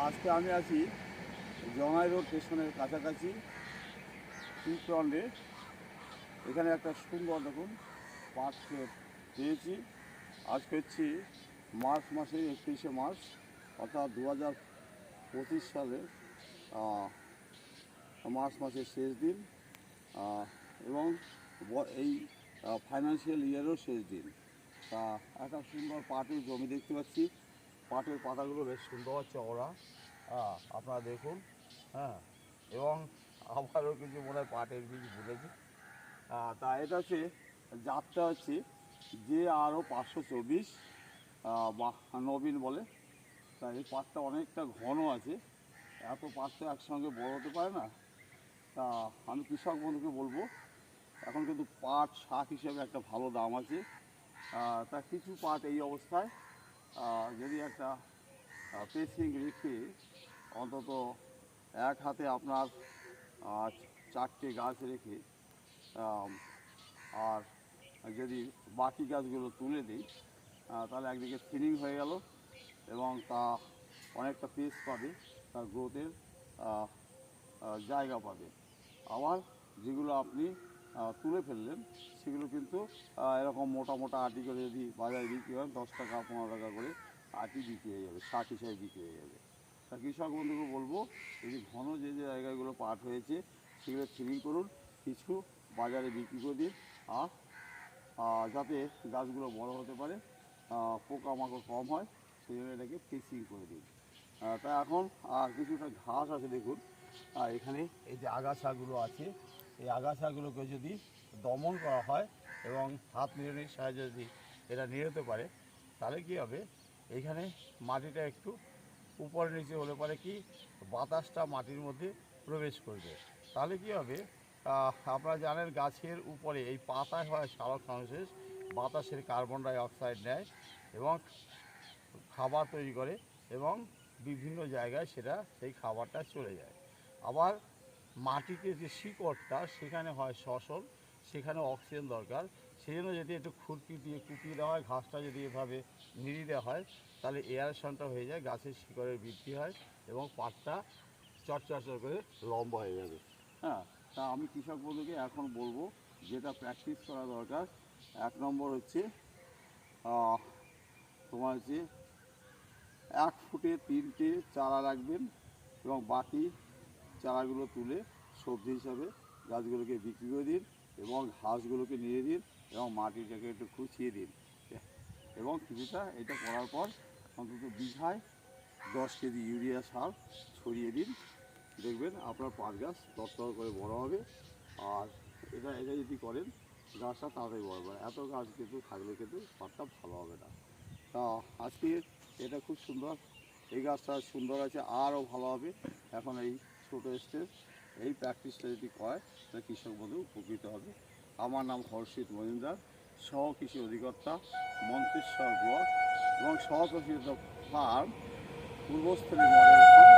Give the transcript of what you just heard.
আজকে আমি আছি জঙ্গাই রোড স্টেশনের কাছাকাছি টিউটন্ডে। এখানে একটা সুন্দর দেখুন পাট ক্ষেত পেয়েছি। আজকে হচ্ছে মার্চ মাসের 31শে মার্চ, অর্থাৎ 2025 সালের মার্চ মাসের শেষ দিন এবং এই ফাইন্যান্সিয়াল ইয়ারেরও শেষ দিন। তা একটা সুন্দর পাটের জমি দেখতে পাচ্ছি। পাটের পাতাগুলো বেশ সুন্দর চওড়া, আপনারা দেখুন। হ্যাঁ, এবং আবারও কিছু মনে হয় পাটের বীজ ভুলেছি। তা এটা হচ্ছে জাতটা হচ্ছে যে আরও 524 বা নবীন বলে। তা এই পাটটা অনেকটা ঘন আছে, এত পাট তো একসঙ্গে বড় হতে পারে না। তা আমি কৃষক বন্ধুকে বলবো, এখন কিন্তু পাট শাক হিসেবে একটা ভালো দাম আছে। তা কিছু পাট এই অবস্থায় যদি একটা পেসিং রেখে অন্তত এক হাতে আপনার 4টে গাছ রেখে আর যদি বাকি গাছগুলো তুলে দিই, তাহলে একদিকে থিনিং হয়ে গেল এবং তা অনেকটা পেস পাবে, তার গ্রোথের জায়গা পাবে। আবার যেগুলো আপনি তুলে ফেললেন সেগুলো কিন্তু এরকম মোটা মোটা আটি করে যদি বাজারে বিক্রি হয় 10 টাকা 15 টাকা করে আটি বিক্রি হয়ে যাবে, শাক হিসাবে বিক্রি হয়ে যাবে। তা কৃষক বন্ধুকে বলবো, যদি ঘন যে যে জায়গাগুলো পাট হয়েছে সেগুলো থ্রিনিং করুন, কিছু বাজারে বিক্রি করে দিন, আর যাতে গাছগুলো বড় হতে পারে, পোকামাকড় কম হয়, সেই জন্য এটাকে ফিক্সিং করে দিন। তা এখন কিছুটা ঘাস আছে দেখুন, এখানে এই যে আগাছাগুলো আছে, এই আগাছাগুলোকে যদি দমন করা হয় এবং হাত নিড়ানির সাহায্যে যদি এটা নিড়াতে পারে, তাহলে কী হবে, এইখানে মাটিটা একটু উপরে নিচে হলে পারে কি বাতাসটা মাটির মধ্যে প্রবেশ করবে। তাহলে কী হবে, আপনারা জানেন গাছের উপরে এই পাতায় হয় সালোক সংশ্লেষ, বাতাসের কার্বন ডাই অক্সাইড নেয় এবং খাবার তৈরি করে এবং বিভিন্ন জায়গায় সেটা সেই খাবারটা চলে যায়। আবার মাটিতে যে শিকড়টা সেখানে হয় শ্বসন, সেখানে অক্সিজেন দরকার, সেই জন্য যদি একটু খুরপি দিয়ে কুপিয়ে দেওয়া হয়, ঘাসটা যদি এভাবে নিড়িয়ে দেওয়া হয়, তাহলে এয়ারেশনটা হয়ে যায়, গাছের শিকড়ের বৃদ্ধি হয় এবং পাটটা চটচড় করে লম্বা হয়ে যাবে। হ্যাঁ, তা আমি কৃষক বন্ধুকে এখন বলবো যেটা প্র্যাকটিস করা দরকার, 1 নম্বর হচ্ছে তোমার হচ্ছে 1 ফুটে 3টে চারা রাখবেন এবং বাকি চারাগুলো তুলে সবজি হিসাবে গাছগুলোকে বিক্রি করে দিন এবং ঘাসগুলোকে নিয়ে দিন এবং মাটিটাকে একটু খুঁচিয়ে দিন এবং কিছুটা এটা করার পর অন্তত বিঘায় 10 কেজি ইউরিয়া সার ছড়িয়ে দিন। দেখবেন আপনার পাট গাছ তরতর করে বড় হবে। আর এটা যদি করেন গাছটা তাড়াতাড়ি বড় হবে। এত গাছ কিন্তু থাকলে কিন্তু পাটটা ভালো হবে না। তা আজকে এটা খুব সুন্দর, এই গাছটা সুন্দর আছে, আরও ভালো হবে। এখন এই ছোটো স্টেজ, এই প্র্যাকটিসটা যদি করে তাহলে কৃষক বন্ধু উপকৃত হবে। আমার নাম হর্ষিত মজুমদার, সহ কৃষি অধিকর্তা, মন্তেশ্বর ব্লক এবং সহকৃষি ফার্ম, পূর্বস্থলী মডেল ফার্ম।